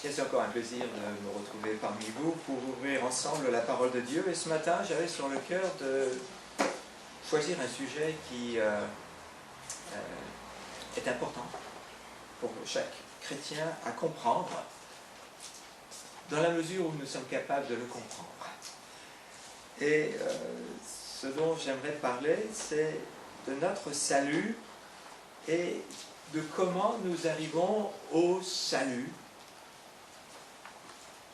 Et c'est encore un plaisir de me retrouver parmi vous pour ouvrir ensemble la parole de Dieu. Et ce matin, j'avais sur le cœur de choisir un sujet qui est important pour chaque chrétien à comprendre, dans la mesure où nous sommes capables de le comprendre. Et ce dont j'aimerais parler, c'est de notre salut et de comment nous arrivons au salut,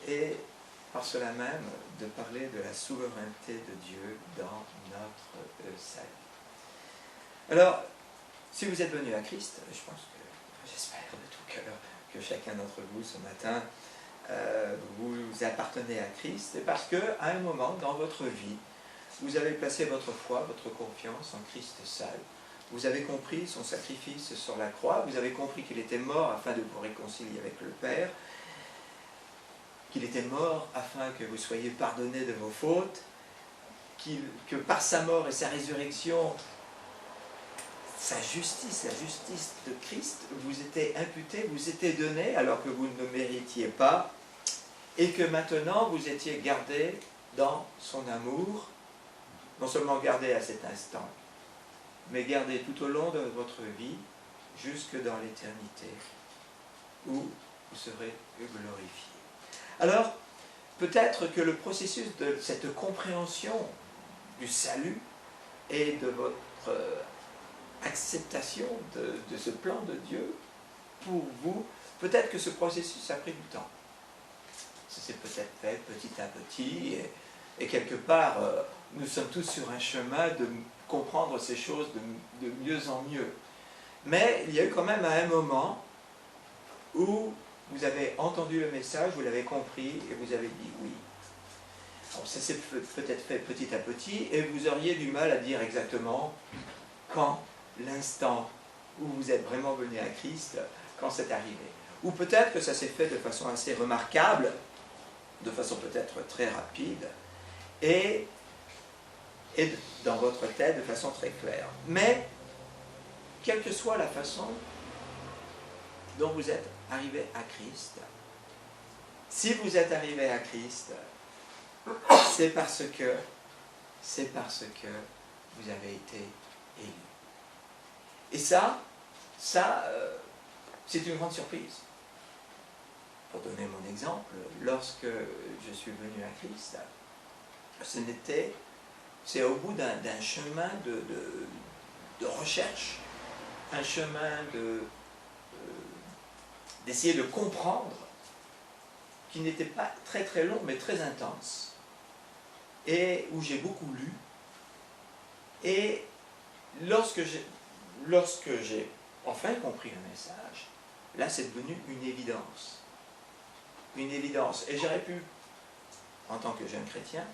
et par cela même de parler de la souveraineté de Dieu dans notre salut. Alors, si vous êtes venu à Christ, je pense que, j'espère de tout cœur que chacun d'entre vous ce matin, vous appartenez à Christ, c'est parce qu'à un moment dans votre vie, vous avez placé votre foi, votre confiance en Christ seul. Vous avez compris son sacrifice sur la croix, vous avez compris qu'il était mort afin de vous réconcilier avec le Père, qu'il était mort afin que vous soyez pardonnés de vos fautes, que par sa mort et sa résurrection, sa justice, la justice de Christ, vous était imputée, vous était donnée alors que vous ne le méritiez pas, et que maintenant vous étiez gardés dans son amour, non seulement gardés à cet instant, mais gardés tout au long de votre vie, jusque dans l'éternité, où vous serez glorifiés. Alors, peut-être que le processus de cette compréhension du salut et de votre acceptation de ce plan de Dieu pour vous, peut-être que ce processus a pris du temps. Ça s'est peut-être fait petit à petit, et quelque part, nous sommes tous sur un chemin de comprendre ces choses de mieux en mieux. Mais il y a eu quand même un moment où vous avez entendu le message, vous l'avez compris, et vous avez dit oui. Alors ça s'est peut-être fait petit à petit, et vous auriez du mal à dire exactement quand, l'instant où vous êtes vraiment venu à Christ, quand c'est arrivé. Ou peut-être que ça s'est fait de façon assez remarquable, de façon peut-être très rapide, et dans votre tête de façon très claire. Mais, quelle que soit la façon dont vous êtes arrivé à Christ, si vous êtes arrivé à Christ, c'est parce que vous avez été élu. Et ça, c'est une grande surprise. Pour donner mon exemple, lorsque je suis venu à Christ, c'est au bout d'un chemin de recherche, un chemin d'essayer de comprendre, qui n'était pas très très long, mais très intense, et où j'ai beaucoup lu. Et lorsque j'ai enfin compris le message, là c'est devenu une évidence. Une évidence. Et j'aurais pu, en tant que jeune chrétien,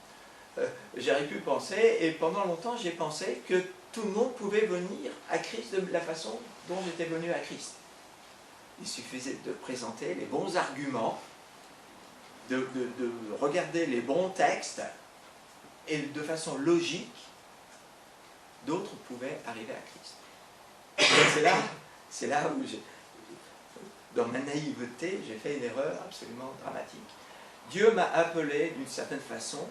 j'aurais pu penser, et pendant longtemps j'ai pensé que tout le monde pouvait venir à Christ de la façon dont j'étais venu à Christ. Il suffisait de présenter les bons arguments, de regarder les bons textes, et de façon logique, d'autres pouvaient arriver à Christ. C'est là où, dans ma naïveté, j'ai fait une erreur absolument dramatique. Dieu m'a appelé d'une certaine façon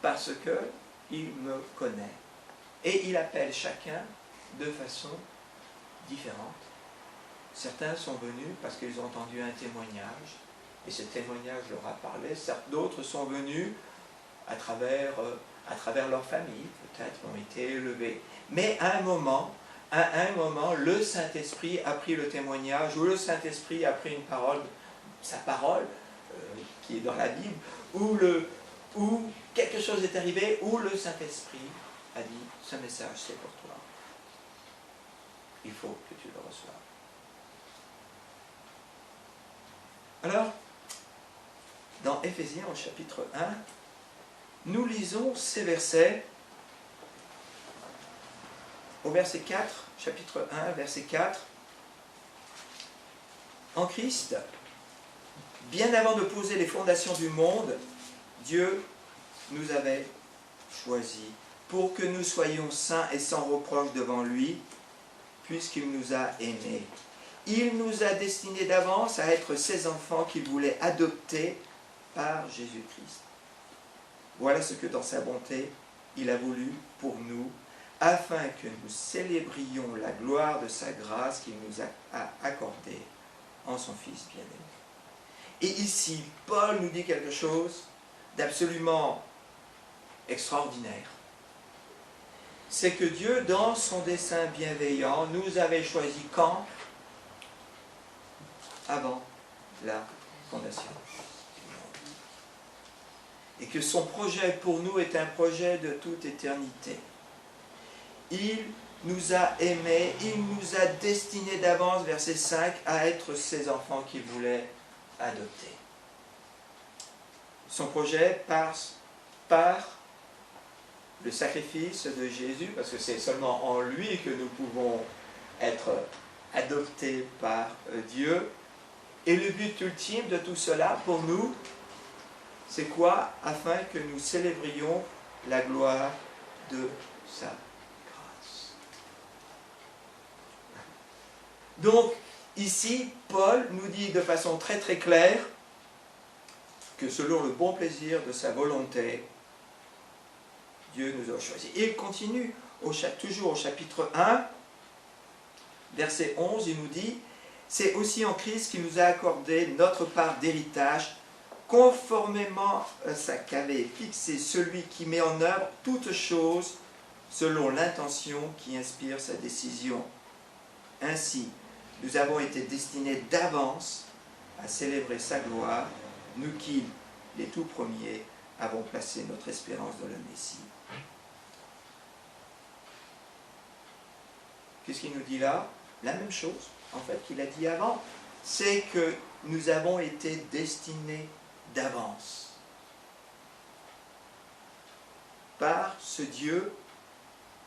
parce qu'il me connaît. Et il appelle chacun de façon différente. Certains sont venus parce qu'ils ont entendu un témoignage, et ce témoignage leur a parlé. D'autres sont venus à travers leur famille, peut-être, ont été élevés. Mais à un moment, le Saint-Esprit a pris le témoignage, ou le Saint-Esprit a pris une parole, sa parole, qui est dans la Bible, où quelque chose est arrivé, où le Saint-Esprit a dit, ce message c'est pour toi. Il faut que tu le reçoives. Alors, dans Éphésiens au chapitre 1, nous lisons ces versets au verset 4, chapitre 1, verset 4. En Christ, bien avant de poser les fondations du monde, Dieu nous avait choisis pour que nous soyons saints et sans reproche devant lui, puisqu'il nous a aimés. il nous a destinés d'avance à être ses enfants qu'il voulait adopter par Jésus-Christ. Voilà ce que dans sa bonté, il a voulu pour nous, afin que nous célébrions la gloire de sa grâce qu'il nous a accordée en son Fils bien-aimé. Et ici, Paul nous dit quelque chose d'absolument extraordinaire. C'est que Dieu, dans son dessein bienveillant, nous avait choisis quand? Avant la fondation du monde. Et que son projet pour nous est un projet de toute éternité. Il nous a aimés, il nous a destinés d'avance, verset 5, à être ses enfants qu'il voulait adopter. Son projet passe par le sacrifice de Jésus, parce que c'est seulement en lui que nous pouvons être adoptés par Dieu. Et le but ultime de tout cela, pour nous, c'est quoi? Afin que nous célébrions la gloire de sa grâce. Donc, ici, Paul nous dit de façon très très claire que selon le bon plaisir de sa volonté, Dieu nous a choisis. Et il continue, toujours au chapitre 1, verset 11, il nous dit « C'est aussi en Christ qu'il nous a accordé notre part d'héritage, conformément à ce qu'avait fixé celui qui met en œuvre toutes choses selon l'intention qui inspire sa décision. Ainsi, nous avons été destinés d'avance à célébrer sa gloire, nous qui, les tout premiers, avons placé notre espérance dans le Messie. » Qu'est-ce qu'il nous dit là? La même chose, en fait, qu'il a dit avant. C'est que nous avons été destinés d'avance par ce Dieu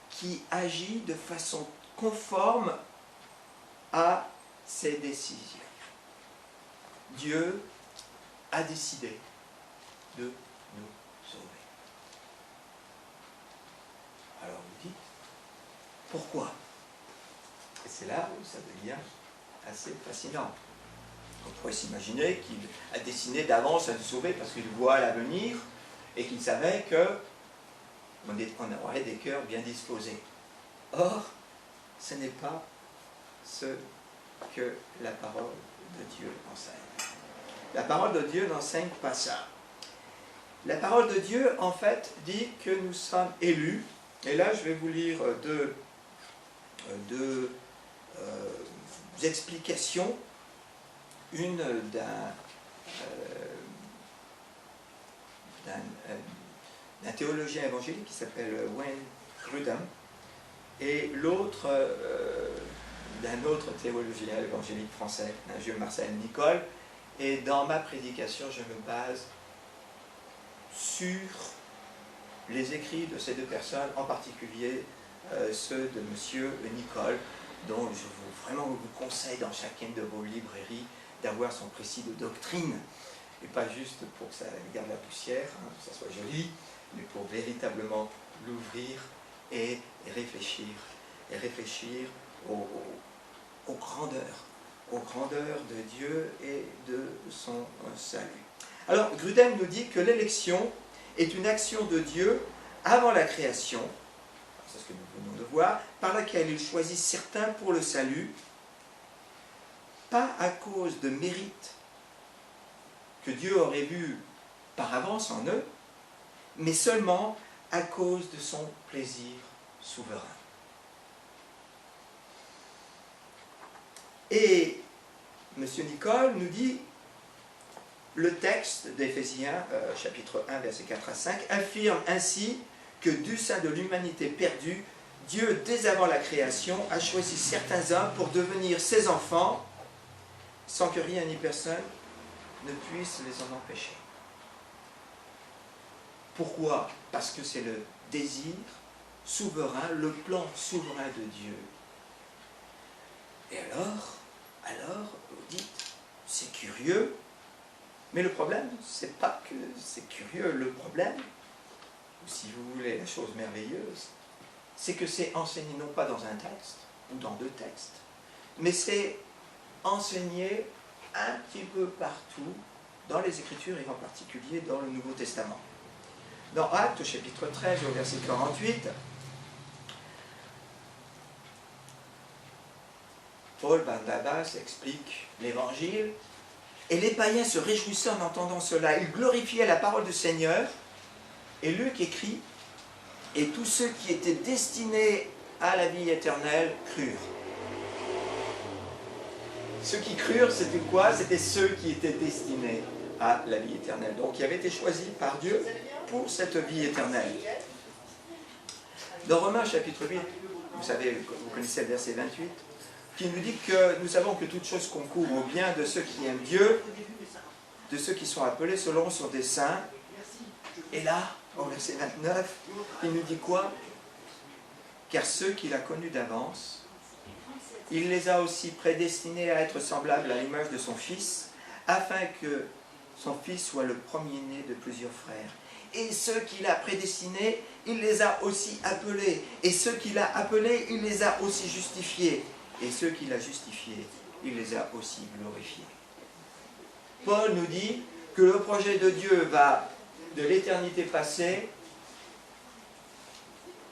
qui agit de façon conforme à ses décisions. Dieu a décidé de nous sauver. Alors vous dites, pourquoi? Et c'est là où ça devient assez fascinant. On pourrait s'imaginer qu'il a décidé d'avance à nous sauver parce qu'il voit l'avenir et qu'il savait qu'on aurait des cœurs bien disposés. Or, ce n'est pas ce que la parole de Dieu enseigne. La parole de Dieu n'enseigne pas ça. La parole de Dieu, en fait, dit que nous sommes élus. Et là, je vais vous lire deux explications. Une d'un théologien évangélique qui s'appelle Wayne Grudem et l'autre d'un autre théologien évangélique français, Jules Marcel Nicole. Et dans ma prédication, je me base sur les écrits de ces deux personnes, en particulier ceux de M. Nicole, dont vraiment vous conseille dans chacune de vos librairies d'avoir son précis de doctrine, et pas juste pour que ça garde la poussière, que ça soit joli, mais pour véritablement l'ouvrir et réfléchir aux grandeurs de Dieu et de son salut. Alors, Grudem nous dit que l'élection est une action de Dieu avant la création, c'est ce que nous venons de voir, par laquelle il choisit certains pour le salut, pas à cause de mérites que Dieu aurait vu par avance en eux, mais seulement à cause de son plaisir souverain. Et M. Nicole nous dit, le texte d'Éphésiens, chapitre 1, versets 4 à 5, affirme ainsi que du sein de l'humanité perdue, Dieu, dès avant la création, a choisi certains hommes pour devenir ses enfants, sans que rien ni personne ne puisse les en empêcher. Pourquoi? Parce que c'est le désir souverain, le plan souverain de Dieu. Et alors, vous dites, c'est curieux, mais le problème, c'est pas que c'est curieux, le problème, ou si vous voulez la chose merveilleuse, c'est que c'est enseigné non pas dans un texte, ou dans deux textes, mais c'est enseigné un petit peu partout dans les Écritures et en particulier dans le Nouveau Testament. Dans Actes, au chapitre 13, au verset 48, Paul Barnabas explique l'Évangile, et les païens se réjouissaient en entendant cela. Ils glorifiaient la parole du Seigneur, et Luc écrit, et tous ceux qui étaient destinés à la vie éternelle crurent. Ceux qui crurent, c'était quoi? C'était ceux qui étaient destinés à la vie éternelle. Donc, qui avaient été choisis par Dieu pour cette vie éternelle. Dans Romains chapitre 8, vous savez, vous connaissez le verset 28, qui nous dit que nous savons que toute chose concourt au bien de ceux qui aiment Dieu, de ceux qui sont appelés selon son dessein. Et là, au verset 29, il nous dit quoi? Car ceux qu'il a connus d'avance, il les a aussi prédestinés à être semblables à l'image de son Fils, afin que son Fils soit le premier-né de plusieurs frères. Et ceux qu'il a prédestinés, il les a aussi appelés. Et ceux qu'il a appelés, il les a aussi justifiés. Et ceux qu'il a justifiés, il les a aussi glorifiés. Paul nous dit que le projet de Dieu va de l'éternité passée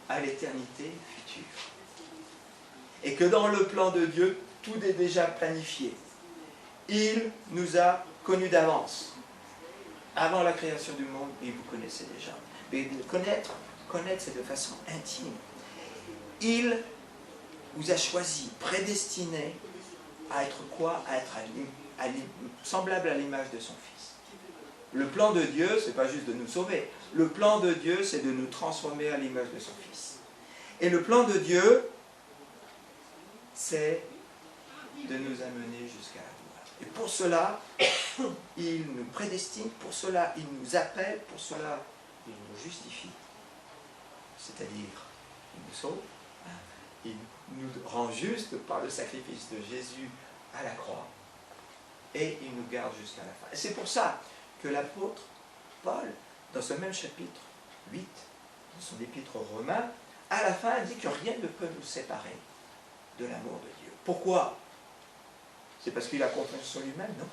à l'éternité future. Et que dans le plan de Dieu, tout est déjà planifié. Il nous a connus d'avance. Avant la création du monde, et vous connaissez déjà. Mais connaître c'est de façon intime. Il vous a choisi, prédestiné à être quoi? À être semblable à l'image de son Fils. Le plan de Dieu, ce n'est pas juste de nous sauver. Le plan de Dieu, c'est de nous transformer à l'image de son Fils. Et le plan de Dieu, c'est de nous amener jusqu'à la gloire. Et pour cela, il nous prédestine, pour cela, il nous appelle, pour cela, il nous justifie. C'est-à-dire, il nous sauve, il nous rend juste par le sacrifice de Jésus à la croix, et il nous garde jusqu'à la fin. Et c'est pour ça que l'apôtre Paul, dans ce même chapitre 8, de son épître aux Romains, à la fin, dit que rien ne peut nous séparer de l'amour de Dieu. Pourquoi? C'est parce qu'il a confiance en lui-même? Non.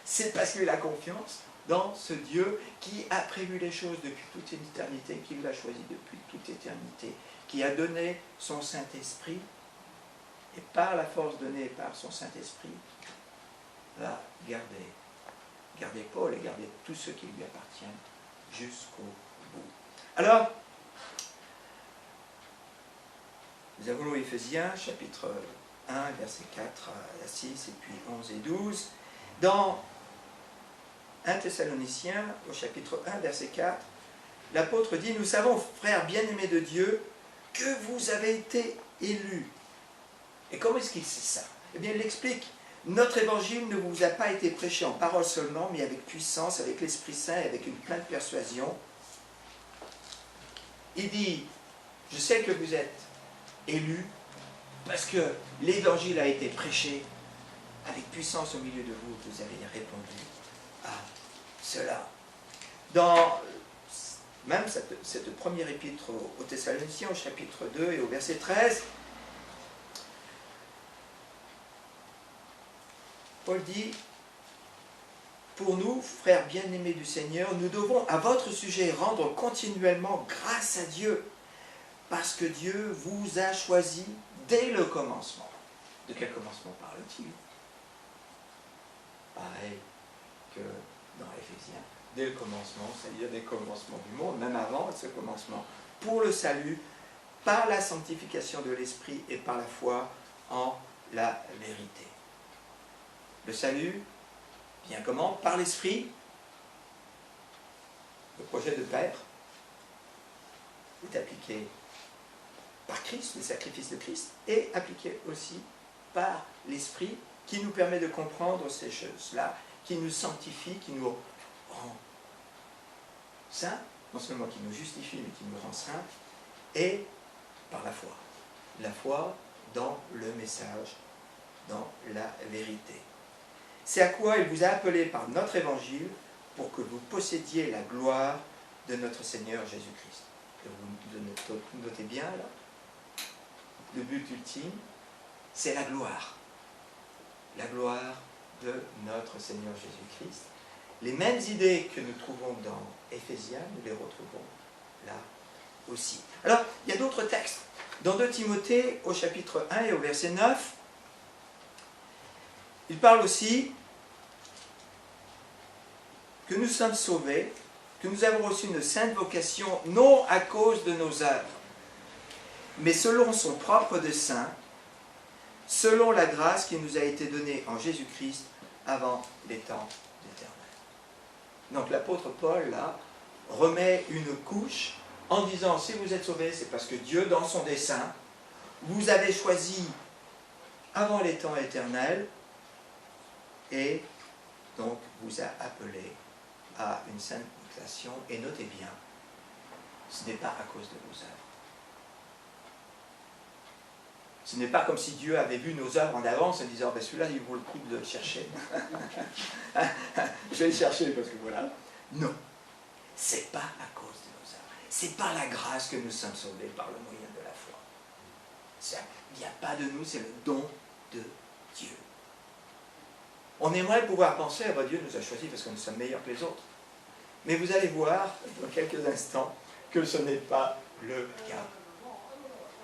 C'est parce qu'il a confiance dans ce Dieu qui a prévu les choses depuis toute une éternité, qui l'a choisi depuis toute éternité, qui a donné son Saint-Esprit, et par la force donnée par son Saint-Esprit, va garder Paul et garder tous ceux qui lui appartiennent jusqu'au bout. Alors, nous avons Éphésiens, chapitre 1, versets 4 à 6, et puis 11 et 12. Dans 1 Thessaloniciens, au chapitre 1, verset 4, l'apôtre dit, « Nous savons, frères bien-aimés de Dieu, que vous avez été élus. » Et comment est-ce qu'il sait ça? Eh bien, il l'explique. « Notre évangile ne vous a pas été prêché en parole seulement, mais avec puissance, avec l'Esprit Saint et avec une pleine persuasion. » Il dit, « Je sais que vous êtes élus, parce que l'évangile a été prêché avec puissance au milieu de vous, vous avez répondu à cela. » Dans même cette première épître aux Thessaloniciens, au chapitre 2 et au verset 13, Paul dit, « Pour nous, frères bien-aimés du Seigneur, nous devons à votre sujet rendre continuellement grâce à Dieu, parce que Dieu vous a choisi dès le commencement. » De quel commencement parle-t-il? Pareil que dans Éphésiens. Dès le commencement, c'est-à-dire des commencements du monde, même avant ce commencement, pour le salut, par la sanctification de l'Esprit et par la foi en la vérité. Le salut vient comment? Par l'Esprit. Le projet de Père est appliqué par Christ, le sacrifice de Christ, et appliqué aussi par l'Esprit qui nous permet de comprendre ces choses-là, qui nous sanctifie, qui nous rend saints, non seulement qui nous justifie, mais qui nous rend saints, et par la foi. La foi dans le message, dans la vérité. C'est à quoi il vous a appelé par notre évangile pour que vous possédiez la gloire de notre Seigneur Jésus-Christ. Vous notez bien là, le but ultime, c'est la gloire. la gloire de notre Seigneur Jésus-Christ. Les mêmes idées que nous trouvons dans Éphésiens, nous les retrouvons là aussi. Alors, il y a d'autres textes. Dans 2 Timothée, au chapitre 1 et au verset 9, il parle aussi que nous sommes sauvés, que nous avons reçu une sainte vocation, non à cause de nos œuvres, mais selon son propre dessein, selon la grâce qui nous a été donnée en Jésus-Christ avant les temps d'éternel. Donc l'apôtre Paul, là, remet une couche en disant, si vous êtes sauvés, c'est parce que Dieu, dans son dessein, vous avez choisi avant les temps éternels, et donc vous a appelé à une sainte vocation, et notez bien, ce n'est pas à cause de vos œuvres. Ce n'est pas comme si Dieu avait vu nos œuvres en avance en disant, ben celui-là, il vaut le coup de le chercher. Je vais le chercher parce que voilà. Non, c'est pas à cause de nos œuvres. C'est par la grâce que nous sommes sauvés par le moyen de la foi. Il n'y a pas de nous, c'est le don de Dieu. On aimerait pouvoir penser, ah ben Dieu nous a choisis parce que nous sommes meilleurs que les autres. Mais vous allez voir dans quelques instants que ce n'est pas le cas.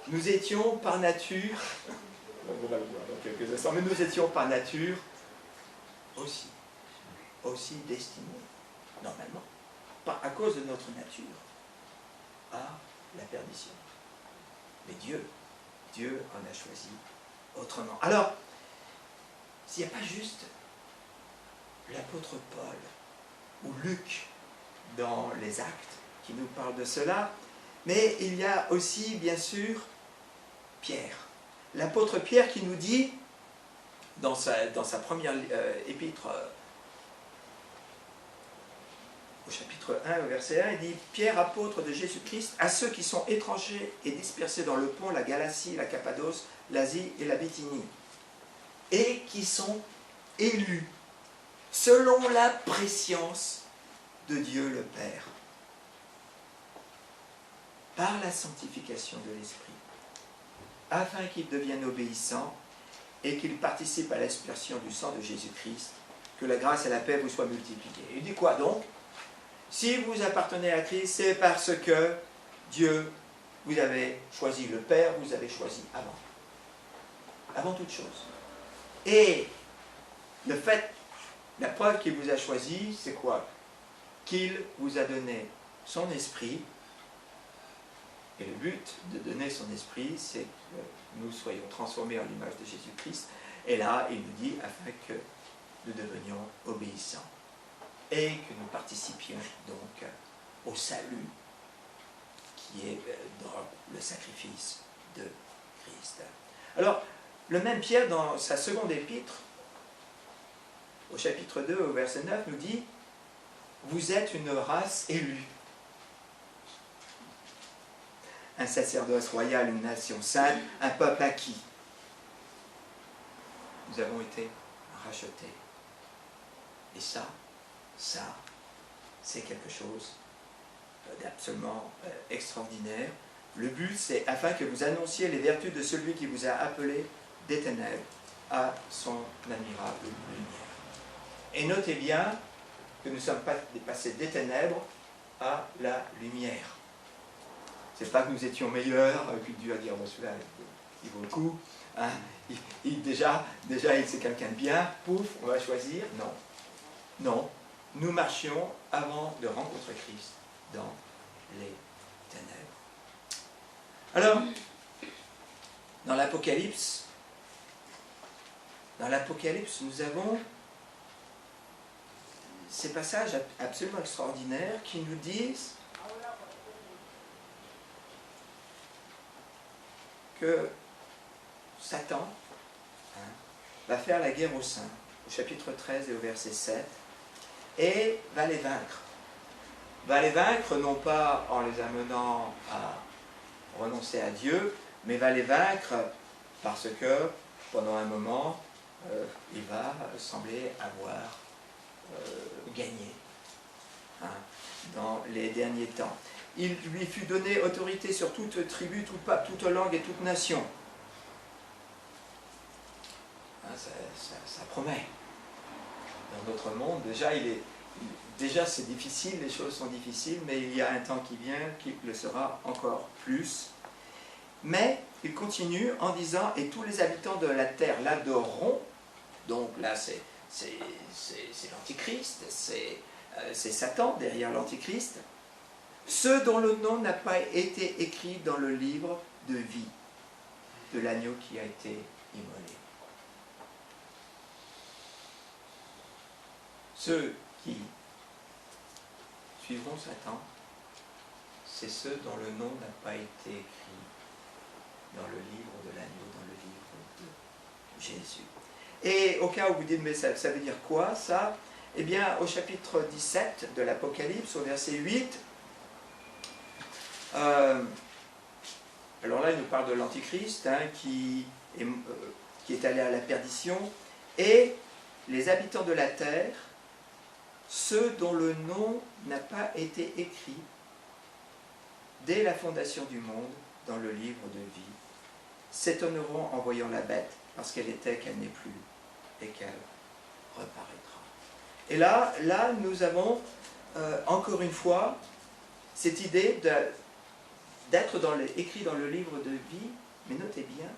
Nous étions par nature, on va le voir dans quelques instants, mais nous étions par nature aussi destinés, normalement, pas à cause de notre nature, à la perdition. Mais Dieu en a choisi autrement. Alors, s'il n'y a pas juste l'apôtre Paul ou Luc dans les Actes qui nous parlent de cela, mais il y a aussi, bien sûr, Pierre. L'apôtre Pierre qui nous dit, dans sa première épître, au chapitre 1, au verset 1, il dit « Pierre, apôtre de Jésus-Christ, à ceux qui sont étrangers et dispersés dans le Pont, la Galatie, la Cappadoce, l'Asie et la Bithynie, et qui sont élus selon la prescience de Dieu le Père, par la sanctification de l'Esprit, afin qu'ils deviennent obéissants et qu'ils participent à l'aspersion du sang de Jésus-Christ, que la grâce et la paix vous soient multipliées. » Il dit quoi donc? Si vous appartenez à Christ, c'est parce que Dieu vous avez choisi, le Père vous avez choisi avant toute chose. Et le fait, la preuve qu'il vous a choisi, c'est quoi? Qu'il vous a donné son esprit. Et le but de donner son esprit, c'est que nous soyons transformés en l'image de Jésus-Christ. Et là, il nous dit, afin que nous devenions obéissants. Et que nous participions donc au salut qui est dans le sacrifice de Christ. Alors, le même Pierre, dans sa seconde épître, au chapitre 2, au verset 9, nous dit « Vous êtes une race élue, un sacerdoce royal, une nation sainte, un peuple acquis. Nous avons été rachetés. » Et ça, c'est quelque chose d'absolument extraordinaire. Le but, c'est afin que vous annonciez les vertus de celui qui vous a appelé des ténèbres à son admirable lumière. Et notez bien que nous ne sommes pas passés des ténèbres à la lumière. C'est pas que nous étions meilleurs, que Dieu a dit, oh, celui-là, il vaut le coup. Hein, déjà, c'est quelqu'un de bien, pouf, on va choisir. Non. Non. Nous marchions avant de rencontrer Christ dans les ténèbres. Alors, dans l'Apocalypse, nous avons ces passages absolument extraordinaires qui nous disent que Satan va faire la guerre aux saints, au chapitre 13 et au verset 7, et va les vaincre. Va les vaincre non pas en les amenant à renoncer à Dieu, mais va les vaincre parce que, pendant un moment, il va sembler avoir gagné dans les derniers temps. Il lui fut donné autorité sur toute tribu, tout peuple, toute langue et toute nation. ça promet. Dans notre monde, déjà c'est difficile, les choses sont difficiles, mais il y a un temps qui vient qui le sera encore plus. Mais il continue en disant « Et tous les habitants de la terre l'adoreront ». Donc là, c'est l'Antichrist, c'est Satan derrière l'Antichrist. Ceux dont le nom n'a pas été écrit dans le livre de vie de l'agneau qui a été immolé. Ceux qui suivront Satan, c'est ceux dont le nom n'a pas été écrit dans le livre de l'agneau, dans le livre de Jésus. Et au cas où vous dites, mais ça veut dire quoi ça? Eh bien, au chapitre 17 de l'Apocalypse, au verset 8, alors là, il nous parle de l'Antichrist, hein, qui est allé à la perdition, et les habitants de la terre, ceux dont le nom n'a pas été écrit dès la fondation du monde dans le livre de vie, s'étonneront en voyant la bête, parce qu'elle était, qu'elle n'est plus, et qu'elle reparaîtra. Et là nous avons encore une fois cette idée d'être écrit dans le livre de vie, mais notez bien,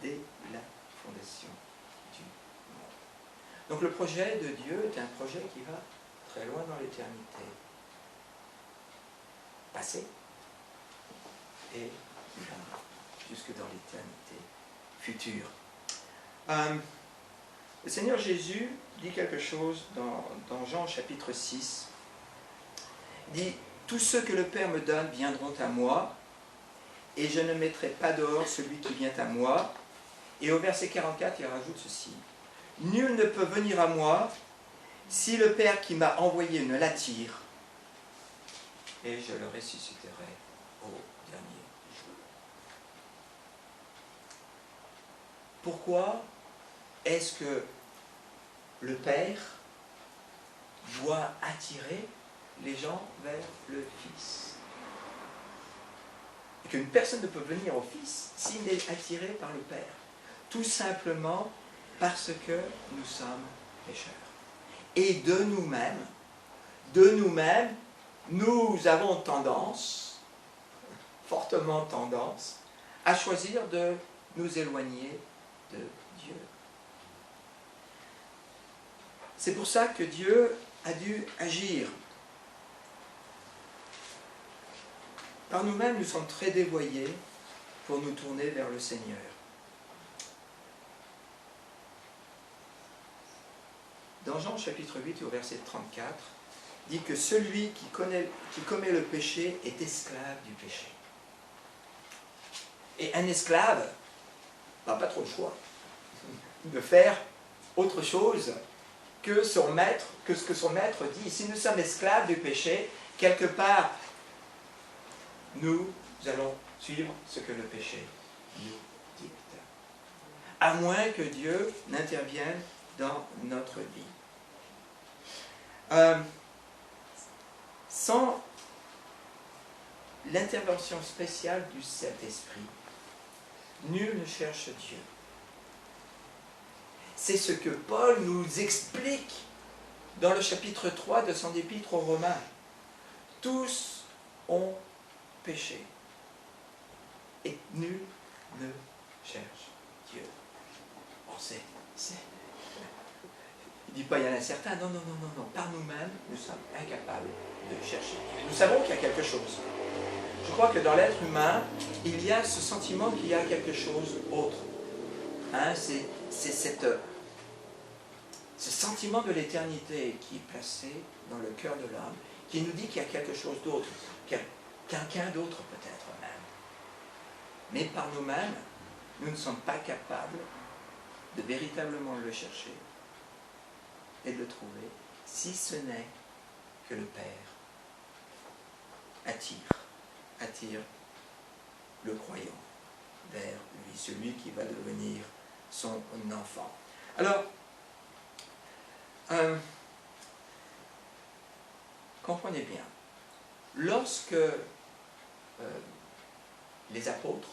dès la fondation du monde. Donc le projet de Dieu est un projet qui va très loin dans l'éternité. Passé et jusque dans l'éternité future. Le Seigneur Jésus dit quelque chose dans Jean chapitre 6. Il dit « Tous ceux que le Père me donne viendront à moi, et je ne mettrai pas dehors celui qui vient à moi. » Et au verset 44, il rajoute ceci. « Nul ne peut venir à moi si le Père qui m'a envoyé ne l'attire, et je le ressusciterai au dernier jour. » Pourquoi est-ce que le Père doit attirer les gens vers le Fils? Et qu'une personne ne peut venir au Fils s'il est attiré par le Père. Tout simplement parce que nous sommes pécheurs. Et de nous-mêmes, nous avons tendance, fortement tendance, à choisir de nous éloigner de Dieu. C'est pour ça que Dieu a dû agir. Par nous-mêmes, nous sommes très dévoyés pour nous tourner vers le Seigneur. Dans Jean chapitre 8 au verset 34, dit que celui qui commet le péché est esclave du péché. Et un esclave n'a pas trop le choix de faire autre chose que ce que son maître dit. Si nous sommes esclaves du péché, quelque part, nous allons suivre ce que le péché nous dicte. À moins que Dieu n'intervienne dans notre vie. Sans l'intervention spéciale du Saint-Esprit, nul ne cherche Dieu. C'est ce que Paul nous explique dans le chapitre 3 de son épître aux Romains. Tous ont péché et nul ne cherche Dieu. Bon, il ne dit pas il y en a certains, non. Par nous-mêmes, nous sommes incapables de chercher Dieu. Nous savons qu'il y a quelque chose. Je crois que dans l'être humain, il y a ce sentiment qu'il y a quelque chose autre. Hein, c'est ce sentiment de l'éternité qui est placé dans le cœur de l'homme, qui nous dit qu'il y a quelque chose d'autre, quelqu'un d'autre peut-être même. Mais par nous-mêmes, nous ne sommes pas capables de véritablement le chercher et de le trouver, si ce n'est que le Père attire le croyant vers lui, celui qui va devenir son enfant. Alors, comprenez bien, lorsque les apôtres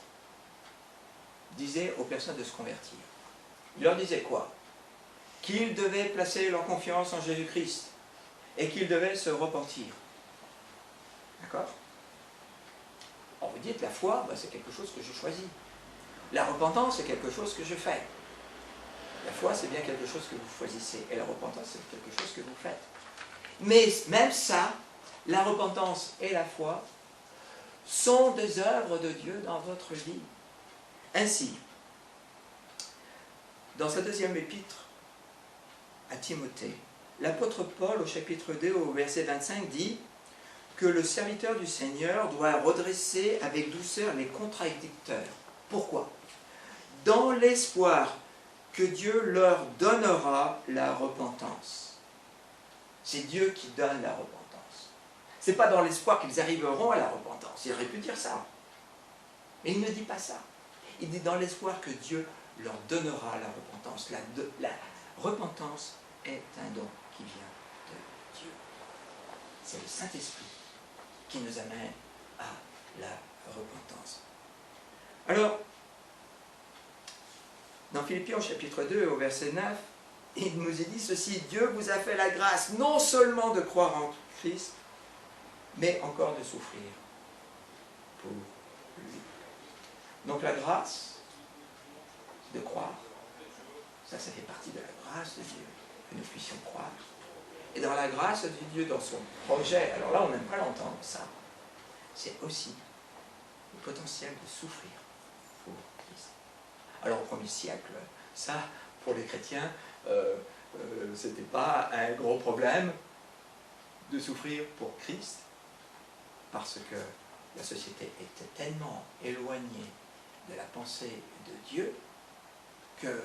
disait aux personnes de se convertir. Il leur disait quoi? Qu'ils devaient placer leur confiance en Jésus-Christ et qu'ils devaient se repentir. D'accord? Alors vous dites, la foi, ben, c'est quelque chose que je choisis. La repentance, c'est quelque chose que je fais. La foi, c'est bien quelque chose que vous choisissez. Et la repentance, c'est quelque chose que vous faites. Mais même ça, la repentance et la foi sont des œuvres de Dieu dans votre vie. Ainsi, dans sa deuxième épître à Timothée, l'apôtre Paul, au chapitre 2, au verset 25, dit que le serviteur du Seigneur doit redresser avec douceur les contradicteurs. Pourquoi? Dans l'espoir que Dieu leur donnera la repentance. C'est Dieu qui donne la repentance. Ce n'est pas dans l'espoir qu'ils arriveront à la repentance. Il aurait pu dire ça. Mais il ne dit pas ça. Il dit dans l'espoir que Dieu leur donnera la repentance. La repentance est un don qui vient de Dieu. C'est le Saint-Esprit qui nous amène à la repentance. Alors, dans Philippiens chapitre 2 au verset 9, il nous est dit ceci: Dieu vous a fait la grâce non seulement de croire en Christ, mais encore de souffrir pour lui. Donc la grâce de croire, ça fait partie de la grâce de Dieu, que nous puissions croire. Et dans la grâce de Dieu, dans son projet, alors là on n'aime pas l'entendre ça, c'est aussi le potentiel de souffrir pour Christ. Alors au premier siècle, ça, pour les chrétiens, c'était pas un gros problème de souffrir pour Christ, parce que la société était tellement éloignée de la pensée de Dieu que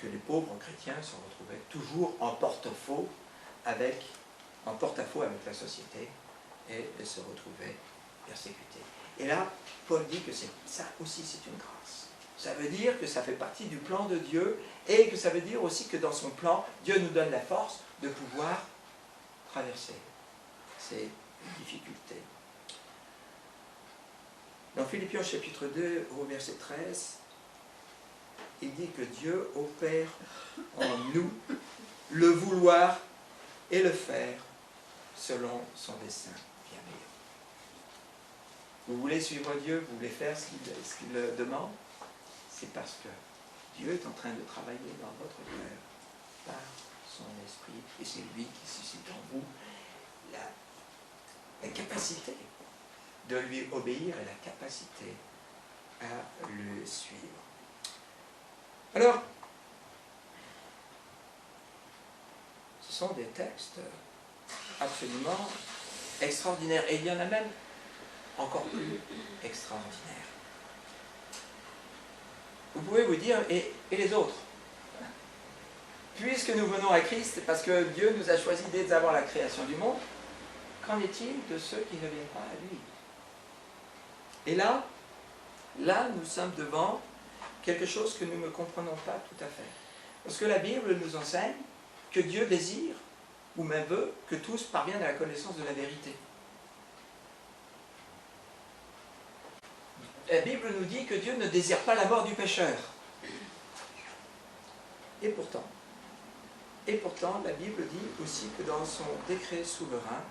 les pauvres chrétiens se retrouvaient toujours en porte-à-faux avec la société et se retrouvaient persécutés. Et là, Paul dit que ça aussi c'est une grâce. Ça veut dire que ça fait partie du plan de Dieu et que ça veut dire aussi que dans son plan, Dieu nous donne la force de pouvoir traverser ces difficultés. Dans Philippiens chapitre 2 au verset 13, il dit que Dieu opère en nous le vouloir et le faire selon son dessein bienveillant. Vous voulez suivre Dieu, vous voulez faire ce qu'il demande, c'est parce que Dieu est en train de travailler dans votre cœur par son esprit, et c'est lui qui suscite en vous la capacité de lui obéir et la capacité à le suivre. Alors, ce sont des textes absolument extraordinaires, et il y en a même encore plus extraordinaires. Vous pouvez vous dire, et les autres? Puisque nous venons à Christ, parce que Dieu nous a choisis dès avant la création du monde, qu'en est-il de ceux qui ne viennent pas à lui? Et là, nous sommes devant quelque chose que nous ne comprenons pas tout à fait. Parce que la Bible nous enseigne que Dieu désire, ou même veut, que tous parviennent à la connaissance de la vérité. La Bible nous dit que Dieu ne désire pas la mort du pécheur. Et pourtant, la Bible dit aussi que dans son décret souverain,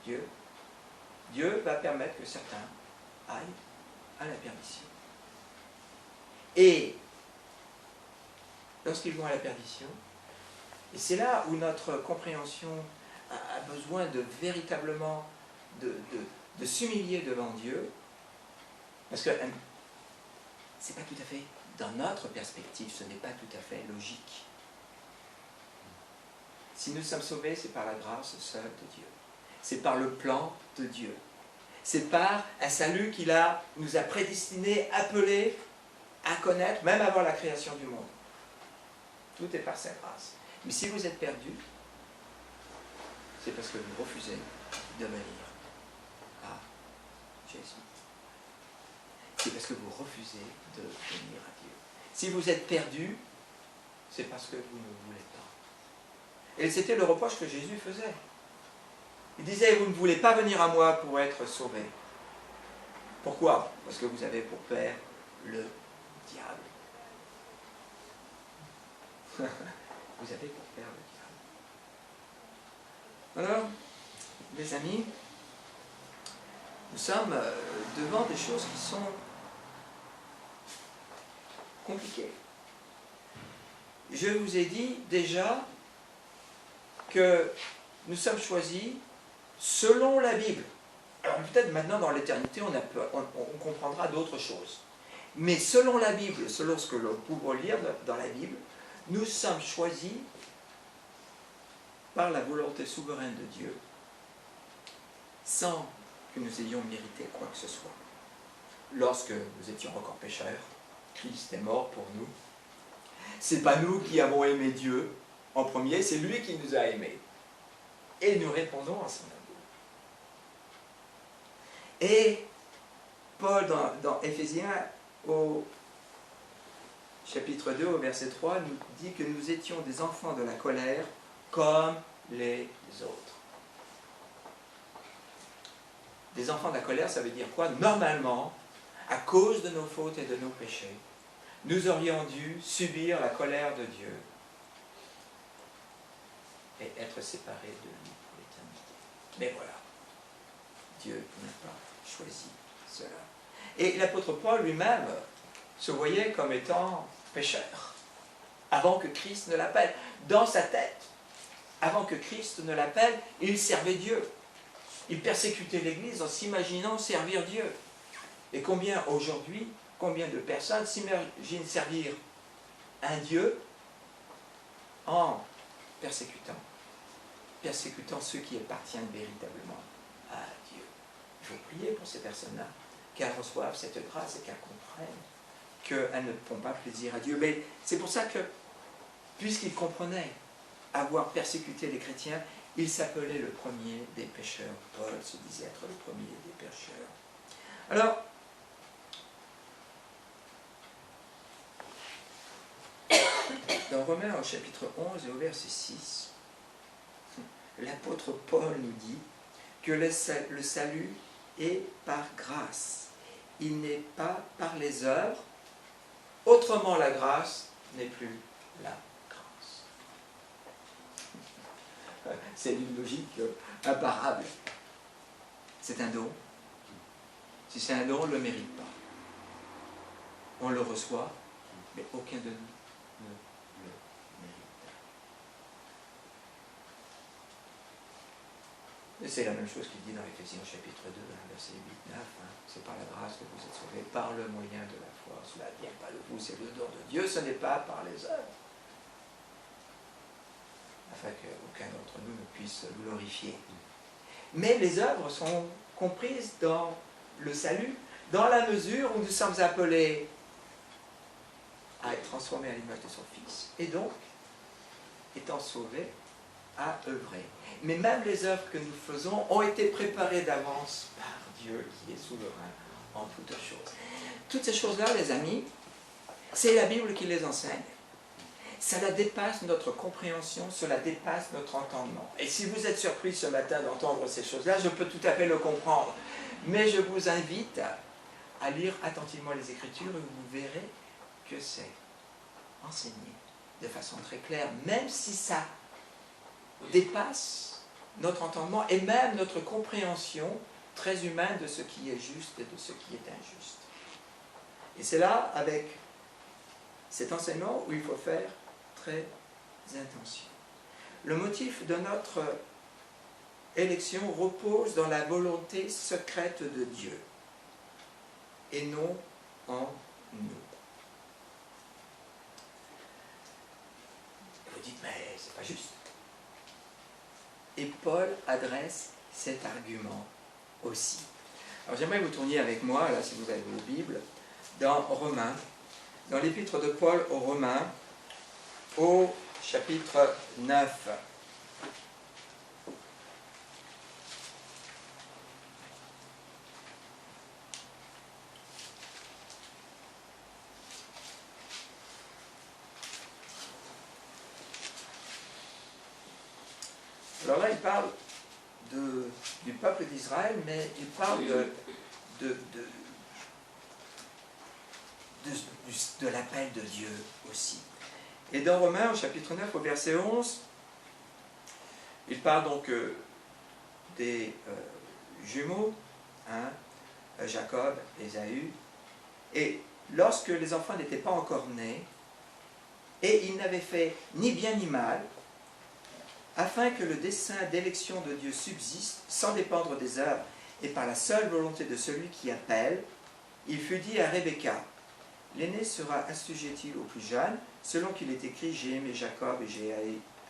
Dieu va permettre que certains aillent à la perdition. Et lorsqu'ils vont à la perdition, et c'est là où notre compréhension a besoin de véritablement de s'humilier devant Dieu, parce que c'est pas tout à fait, dans notre perspective, ce n'est pas tout à fait logique. Si nous sommes sauvés, c'est par la grâce seule de Dieu. C'est par le plan de Dieu. C'est par un salut qu'il nous a prédestinés, appelés à connaître, même avant la création du monde. Tout est par sa grâce. Mais si vous êtes perdu, c'est parce que vous refusez de venir à Jésus. C'est parce que vous refusez de venir à Dieu. Si vous êtes perdu, c'est parce que vous ne voulez pas. Et c'était le reproche que Jésus faisait. Il disait, vous ne voulez pas venir à moi pour être sauvés. Pourquoi? Parce que vous avez pour père le diable. Vous avez pour père le diable. Alors, les amis, nous sommes devant des choses qui sont compliquées. Je vous ai dit déjà que nous sommes choisis selon la Bible. Alors peut-être maintenant dans l'éternité on comprendra d'autres choses. Mais selon la Bible, selon ce que nous pouvons lire dans la Bible, nous sommes choisis par la volonté souveraine de Dieu, sans que nous ayons mérité quoi que ce soit. Lorsque nous étions encore pécheurs, Christ est mort pour nous. Ce n'est pas nous qui avons aimé Dieu en premier, c'est lui qui nous a aimés. Et nous répondons à son amour. Et Paul, dans Éphésiens, au chapitre 2, au verset 3, nous dit que nous étions des enfants de la colère comme les autres. Des enfants de la colère, ça veut dire quoi? Normalement, à cause de nos fautes et de nos péchés, nous aurions dû subir la colère de Dieu et être séparés de lui pour l'éternité. Mais voilà, Dieu n'a pas choisi cela. Et l'apôtre Paul lui-même se voyait comme étant pécheur, avant que Christ ne l'appelle. Dans sa tête, avant que Christ ne l'appelle, il servait Dieu. Il persécutait l'Église en s'imaginant servir Dieu. Et combien aujourd'hui, combien de personnes s'imaginent servir un Dieu en persécutant ceux qui appartiennent véritablement à Dieu. Il faut prier pour ces personnes-là, qu'elles reçoivent cette grâce et qu'elles comprennent qu'elles ne font pas plaisir à Dieu. Mais c'est pour ça que, puisqu'il comprenait avoir persécuté les chrétiens, il s'appelait le premier des pécheurs. Paul se disait être le premier des pécheurs. Alors, dans Romains au chapitre 11 et au verset 6, l'apôtre Paul nous dit que le salut est par grâce. Il n'est pas par les œuvres. Autrement, la grâce n'est plus la grâce. C'est une logique imparable. C'est un don. Si c'est un don, on ne le mérite pas. On le reçoit, mais aucun de nous ne le mérite. Et c'est la même chose qu'il dit dans Éphésiens chapitre 2, verset 8-9. C'est par la grâce que vous êtes sauvés, par le moyen de la foi. Cela ne vient pas de vous, c'est le don de Dieu, ce n'est pas par les œuvres. Afin qu'aucun d'entre nous ne puisse glorifier. Mais les œuvres sont comprises dans le salut, dans la mesure où nous sommes appelés à être transformés à l'image de son Fils, et donc, étant sauvés, à œuvrer. Mais même les œuvres que nous faisons ont été préparées d'avance par Dieu qui est souverain en toutes choses. Toutes ces choses-là, les amis, c'est la Bible qui les enseigne. Cela dépasse notre compréhension, cela dépasse notre entendement. Et si vous êtes surpris ce matin d'entendre ces choses-là, je peux tout à fait le comprendre. Mais je vous invite à lire attentivement les Écritures et vous verrez que c'est enseigné de façon très claire, même si ça dépasse notre entendement et même notre compréhension très humaine de ce qui est juste et de ce qui est injuste. Et c'est là, avec cet enseignement, où il faut faire très attention. Le motif de notre élection repose dans la volonté secrète de Dieu et non en nous. Vous dites, mais c'est pas juste. Et Paul adresse cet argument aussi. Alors j'aimerais que vous tourniez avec moi, là, si vous avez vos Bibles, dans Romains, dans l'épître de Paul aux Romains, au chapitre 9. Alors là, il parle du peuple d'Israël, mais il parle de l'appel de Dieu aussi. Et dans Romains, au chapitre 9, au verset 11, il parle donc des jumeaux, hein, Jacob, Ésaü, et lorsque les enfants n'étaient pas encore nés, et ils n'avaient fait ni bien ni mal, afin que le dessein d'élection de Dieu subsiste, sans dépendre des œuvres, et par la seule volonté de celui qui appelle, il fut dit à Rebecca, l'aîné sera assujetti au plus jeune, selon qu'il est écrit, j'ai aimé Jacob et j'ai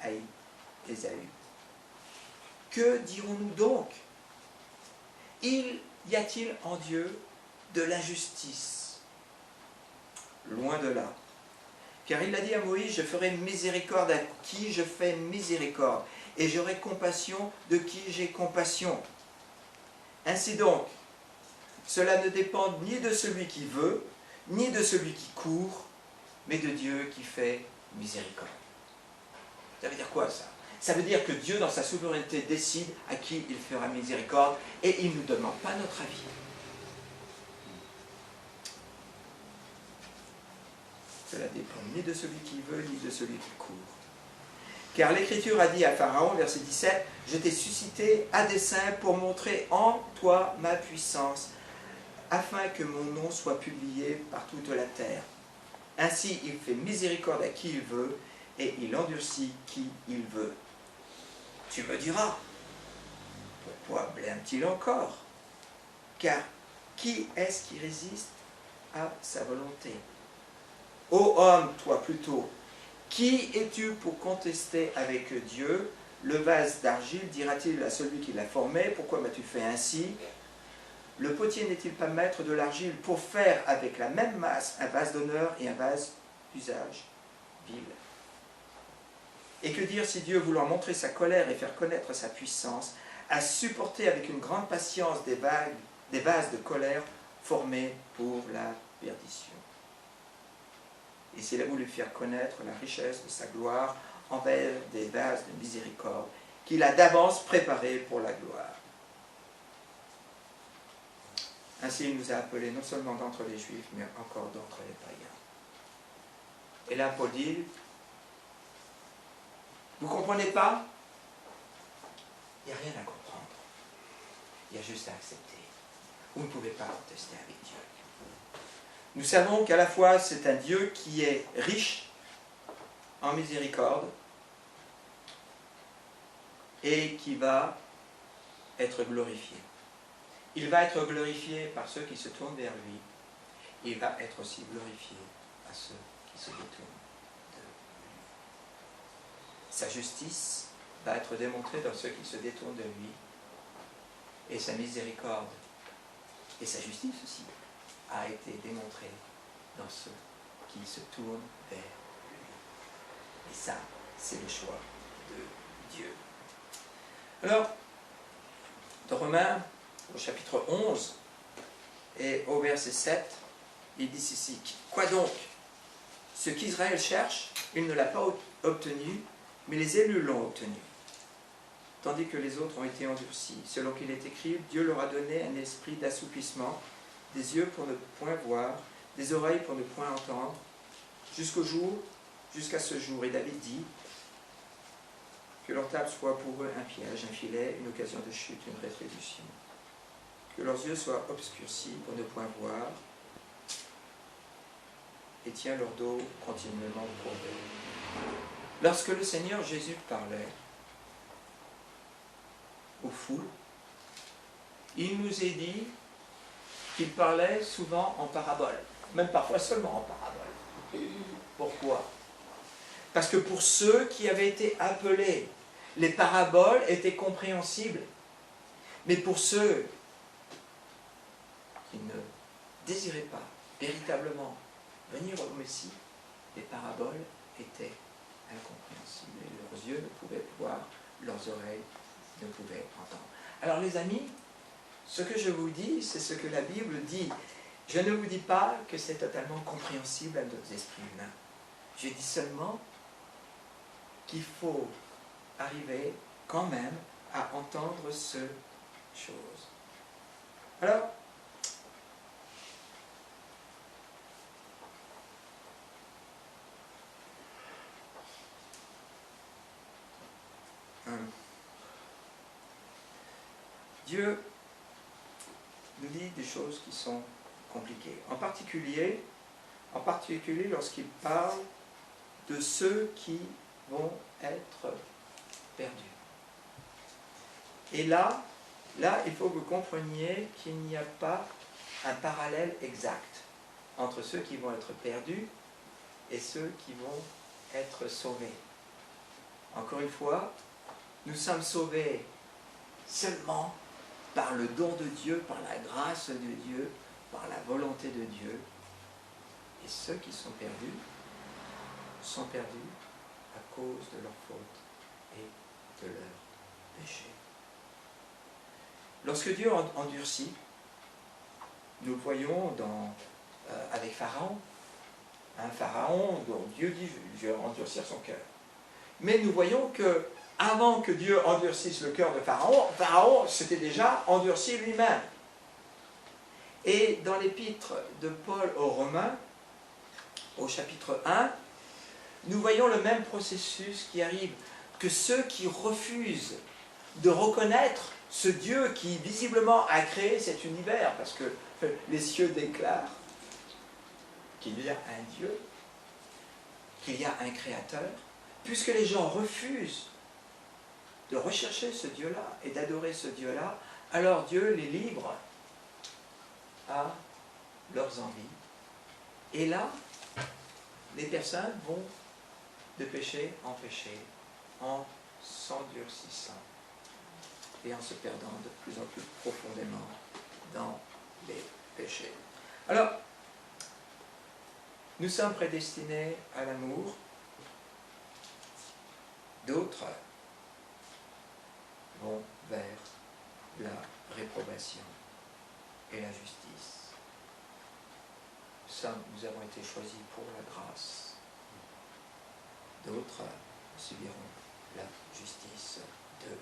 haï Ésaü. Que dirons-nous donc? Y a-t-il en Dieu de l'injustice? Loin de là. Car il a dit à Moïse, je ferai miséricorde à qui je fais miséricorde, et j'aurai compassion de qui j'ai compassion. Ainsi donc, cela ne dépend ni de celui qui veut, ni de celui qui court, mais de Dieu qui fait miséricorde. Ça veut dire quoi ça? Ça veut dire que Dieu, dans sa souveraineté, décide à qui il fera miséricorde, et il ne nous demande pas notre avis. Cela dépend ni de celui qui veut, ni de celui qui court. Car l'Écriture a dit à Pharaon, verset 17, « Je t'ai suscité à dessein pour montrer en toi ma puissance, afin que mon nom soit publié par toute la terre. Ainsi il fait miséricorde à qui il veut, et il endurcit qui il veut. » Tu me diras, pourquoi blâme-t-il encore? Car qui est-ce qui résiste à sa volonté? Ô homme, toi plutôt, qui es-tu pour contester avec Dieu? Le vase d'argile dira-t-il à celui qui l'a formé, pourquoi m'as-tu fait ainsi? Le potier n'est-il pas maître de l'argile pour faire avec la même masse un vase d'honneur et un vase d'usage vil? Et que dire si Dieu, voulant montrer sa colère et faire connaître sa puissance, a supporté avec une grande patience des vases de colère formés pour la perdition? Et s'il a voulu faire connaître la richesse de sa gloire envers des vases de miséricorde qu'il a d'avance préparés pour la gloire. Ainsi il nous a appelés non seulement d'entre les Juifs, mais encore d'entre les païens. Et là, Paul dit, vous ne comprenez pas? Il n'y a rien à comprendre. Il y a juste à accepter. Vous ne pouvez pas contester avec Dieu. Nous savons qu'à la fois c'est un Dieu qui est riche en miséricorde et qui va être glorifié. Il va être glorifié par ceux qui se tournent vers lui. Il va être aussi glorifié par ceux qui se détournent de lui. Sa justice va être démontrée dans ceux qui se détournent de lui, et sa miséricorde et sa justice aussi a été démontrée dans ceux qui se tournent vers lui. Et ça, c'est le choix de Dieu. Alors, dans Romains, au chapitre 11 et au verset 7, il dit ceci, « Quoi donc? Ce qu'Israël cherche, il ne l'a pas obtenu, mais les élus l'ont obtenu, tandis que les autres ont été endurcis. Selon qu'il est écrit, Dieu leur a donné un esprit d'assoupissement, des yeux pour ne point voir, des oreilles pour ne point entendre, jusqu'à ce jour. Et David dit, que leur table soit pour eux un piège, un filet, une occasion de chute, une rétribution. Que leurs yeux soient obscurcis pour ne point voir, et tient leur dos continuellement courbé. » Lorsque le Seigneur Jésus parlait aux foules, il nous est dit qu'il parlait souvent en parabole, même parfois seulement en parabole. Pourquoi? Parce que pour ceux qui avaient été appelés, les paraboles étaient compréhensibles. Mais pour ceux qui ne désiraient pas véritablement venir au Messie, les paraboles étaient incompréhensibles. Et leurs yeux ne pouvaient voir, leurs oreilles ne pouvaient entendre. Alors les amis, ce que je vous dis, c'est ce que la Bible dit. Je ne vous dis pas que c'est totalement compréhensible à nos esprits humains. Je dis seulement qu'il faut arriver quand même à entendre ce chose. Alors, Dieu nous dit des choses qui sont compliquées. En particulier lorsqu'il parle de ceux qui vont être perdus. Et là, il faut que vous compreniez qu'il n'y a pas un parallèle exact entre ceux qui vont être perdus et ceux qui vont être sauvés. Encore une fois, nous sommes sauvés seulement par le don de Dieu, par la grâce de Dieu, par la volonté de Dieu. Et ceux qui sont perdus à cause de leur faute et de leur péché. Lorsque Dieu endurcit, nous le voyons avec Pharaon, un Pharaon dont Dieu dit « je vais endurcir son cœur ». Mais nous voyons que avant que Dieu endurcisse le cœur de Pharaon, Pharaon s'était déjà endurci lui-même. Et dans l'épître de Paul aux Romains, au chapitre 1, nous voyons le même processus qui arrive, que ceux qui refusent de reconnaître ce Dieu qui visiblement a créé cet univers, parce que les cieux déclarent qu'il y a un Dieu, qu'il y a un Créateur, puisque les gens refusent de rechercher ce Dieu-là et d'adorer ce Dieu-là, alors Dieu les livre à leurs envies. Et là, les personnes vont de péché en péché, en s'endurcissant et en se perdant de plus en plus profondément dans les péchés. Alors, nous sommes prédestinés à l'amour, d'autres vont vers la réprobation et la justice. Nous avons été choisis pour la grâce, d'autres subiront la justice de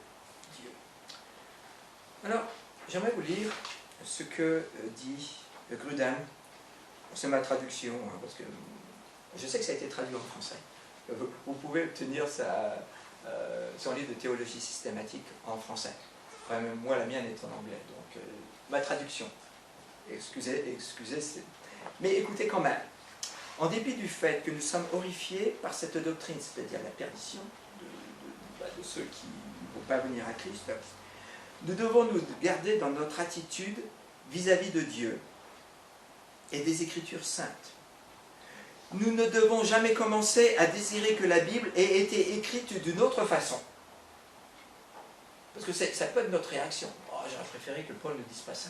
Dieu. Alors, j'aimerais vous lire ce que dit Grudem. C'est ma traduction, parce que je sais que ça a été traduit en français. Vous pouvez obtenir son livre de théologie systématique en français. Enfin, moi, la mienne est en anglais, donc ma traduction. Excusez, mais écoutez quand même. En dépit du fait que nous sommes horrifiés par cette doctrine, c'est-à-dire la perdition de ceux qui ne vont pas venir à Christ, nous devons nous garder dans notre attitude vis-à-vis de Dieu et des Écritures saintes. Nous ne devons jamais commencer à désirer que la Bible ait été écrite d'une autre façon. Parce que ça peut être notre réaction. Oh, j'aurais préféré que Paul ne dise pas ça.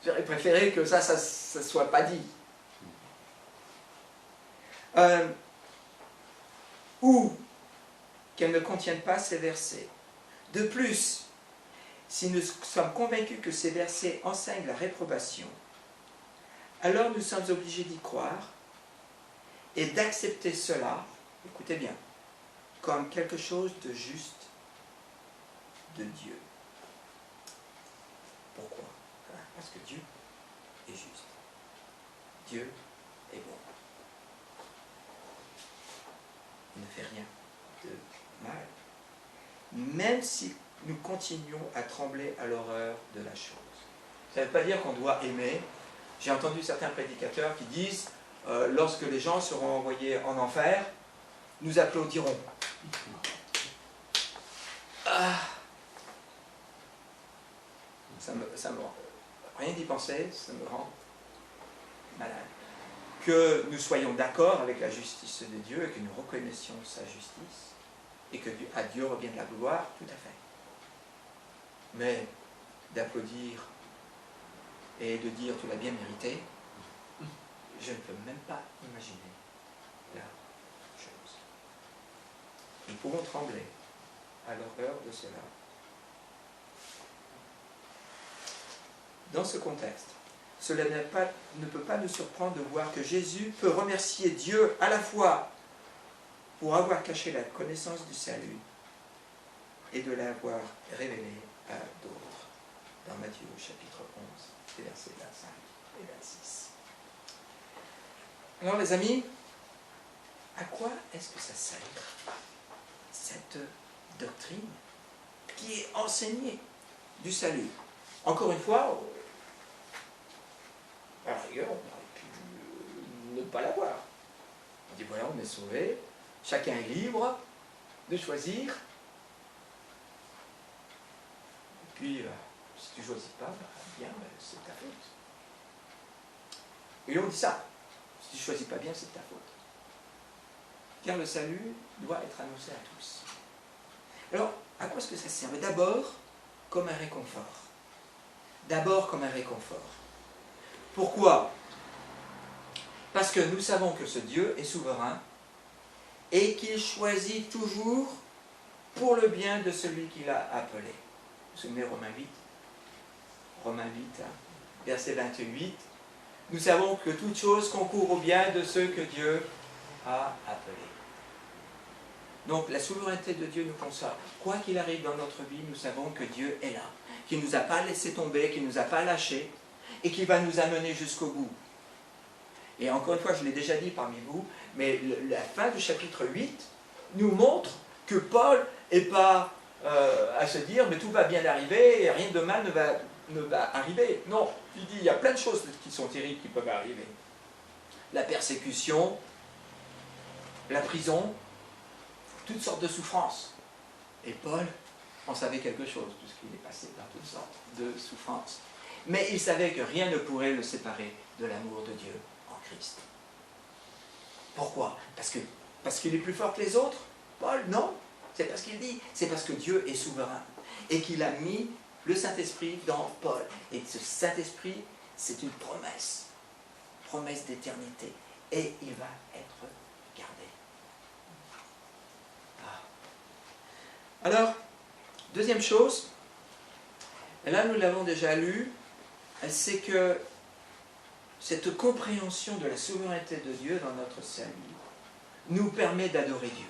J'aurais préféré que ça ne soit pas dit. Ou qu'elle ne contienne pas ces versets. De plus, si nous sommes convaincus que ces versets enseignent la réprobation, alors nous sommes obligés d'y croire et d'accepter cela, écoutez bien, comme quelque chose de juste de Dieu. Pourquoi? Parce que Dieu est juste. Dieu est bon. Il ne fait rien de mal. Même si nous continuons à trembler à l'horreur de la chose. Ça ne veut pas dire qu'on doit aimer. J'ai entendu certains prédicateurs qui disent lorsque les gens seront envoyés en enfer, nous applaudirons. Ça me rien d'y penser, ça me rend malade. Que nous soyons d'accord avec la justice de Dieu et que nous reconnaissions sa justice et que à Dieu revienne la gloire, tout à fait. Mais d'applaudir et de dire tu l'as bien mérité, je ne peux même pas imaginer la chose. Nous pouvons trembler à l'horreur de cela. Dans ce contexte, cela ne peut pas nous surprendre de voir que Jésus peut remercier Dieu à la fois pour avoir caché la connaissance du salut et de l'avoir révélé à d'autres. Dans Matthieu chapitre 11, versets 25 et 26. Alors les amis, à quoi est-ce que ça sert, cette doctrine qui est enseignée du salut? Encore une fois, à la rigueur, on aurait pu ne pas l'avoir. On dit voilà, on est sauvé, chacun est libre de choisir. Et puis, si tu ne choisis pas, bien, c'est ta faute. Et on dit ça. Si tu ne choisis pas bien, c'est ta faute. Car le salut doit être annoncé à tous. Alors, à quoi est-ce que ça sert? D'abord, comme un réconfort. D'abord, comme un réconfort. Pourquoi? Parce que nous savons que ce Dieu est souverain et qu'il choisit toujours pour le bien de celui qu'il a appelé. Vous vous souvenez, Romains 8, verset 28. Nous savons que toute chose concourt au bien de ceux que Dieu a appelés. Donc la souveraineté de Dieu nous console. Quoi qu'il arrive dans notre vie, nous savons que Dieu est là, qu'il ne nous a pas laissé tomber, qu'il ne nous a pas lâchés, et qu'il va nous amener jusqu'au bout. Et encore une fois, je l'ai déjà dit parmi vous, mais la fin du chapitre 8 nous montre que Paul n'est pas à se dire, mais tout va bien arriver, et rien de mal ne va arriver. Non, il dit, il y a plein de choses qui sont terribles qui peuvent arriver. La persécution, la prison, toutes sortes de souffrances. Et Paul en savait quelque chose, puisqu'il est passé par toutes sortes de souffrances. Mais il savait que rien ne pourrait le séparer de l'amour de Dieu en Christ. Pourquoi? Parce qu'il est plus fort que les autres? Paul, non. C'est parce qu'il dit, c'est parce que Dieu est souverain. Et qu'il a mis le Saint-Esprit dans Paul. Et ce Saint-Esprit, c'est une promesse. Promesse d'éternité. Et il va être gardé. Alors, deuxième chose, et là nous l'avons déjà lu, c'est que cette compréhension de la souveraineté de Dieu dans notre salut nous permet d'adorer Dieu,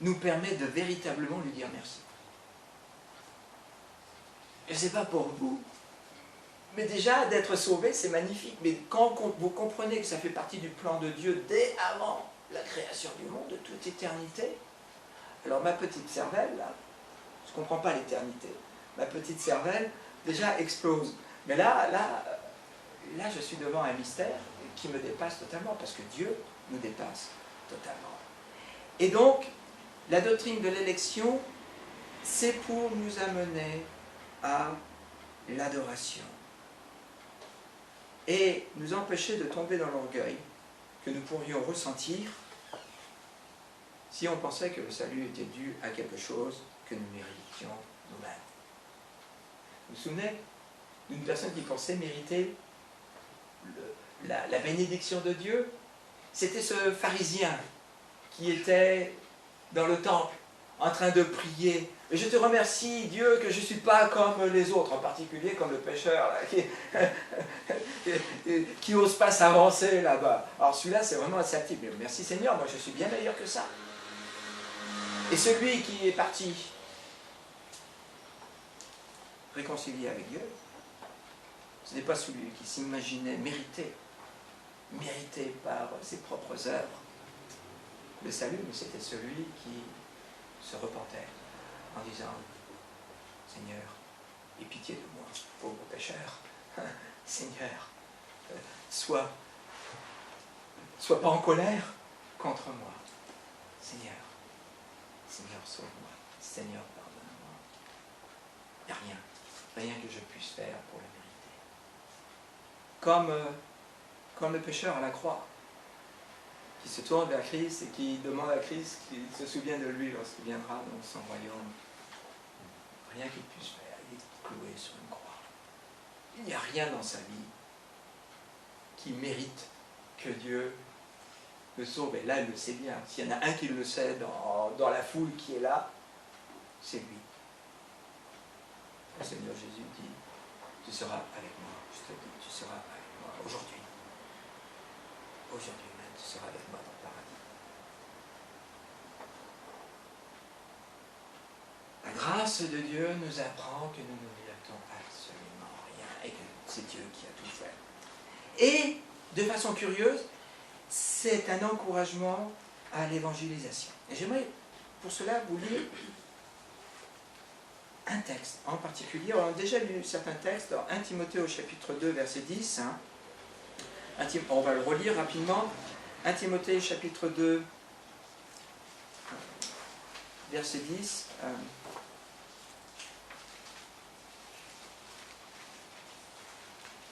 nous permet de véritablement lui dire merci. Je ne sais pas pour vous, mais déjà d'être sauvé c'est magnifique, mais quand vous comprenez que ça fait partie du plan de Dieu dès avant la création du monde, de toute éternité, alors ma petite cervelle, là, je ne comprends pas l'éternité, ma petite cervelle déjà explose. Mais là, je suis devant un mystère qui me dépasse totalement, parce que Dieu nous dépasse totalement. Et donc, la doctrine de l'élection, c'est pour nous amener à l'adoration. Et nous empêcher de tomber dans l'orgueil que nous pourrions ressentir si on pensait que le salut était dû à quelque chose que nous méritions nous-mêmes. Vous vous souvenez d'une personne qui pensait mériter la bénédiction de Dieu? C'était ce pharisien qui était dans le temple en train de prier. Et je te remercie, Dieu, que je ne suis pas comme les autres, en particulier comme le pécheur là, qui n'ose pas s'avancer là-bas. Alors celui-là, c'est vraiment acceptable. Mais merci Seigneur, moi je suis bien meilleur que ça. Et celui qui est parti réconcilié avec Dieu, ce n'est pas celui qui s'imaginait mérité par ses propres œuvres le salut, mais c'était celui qui se repentait en disant « Seigneur, aie pitié de moi, pauvre pécheur. Seigneur, sois pas en colère contre moi. Seigneur, sauve-moi. Seigneur, pardonne-moi. Il n'y a rien que je puisse faire pour le mériter. Comme le pécheur à la croix, qui se tourne vers Christ et qui demande à Christ qu'il se souvienne de lui lorsqu'il viendra dans son royaume. Rien qu'il puisse faire, il est cloué sur une croix. Il n'y a rien dans sa vie qui mérite que Dieu le sauve. Et là, il le sait bien. S'il y en a un qui le sait dans la foule qui est là, c'est lui. Le Seigneur Jésus dit, tu seras avec moi. Je te dis, tu seras avec moi aujourd'hui. Aujourd'hui même, tu seras avec moi dans le paradis. La grâce de Dieu nous apprend que nous ne méritons absolument rien et que c'est Dieu qui a tout fait. Et, de façon curieuse, c'est un encouragement à l'évangélisation. Et j'aimerais pour cela vous lire un texte en particulier. On a déjà lu certains textes dans 1 Timothée au chapitre 2, verset 10. On va le relire rapidement. 1 Timothée chapitre 2, verset 10.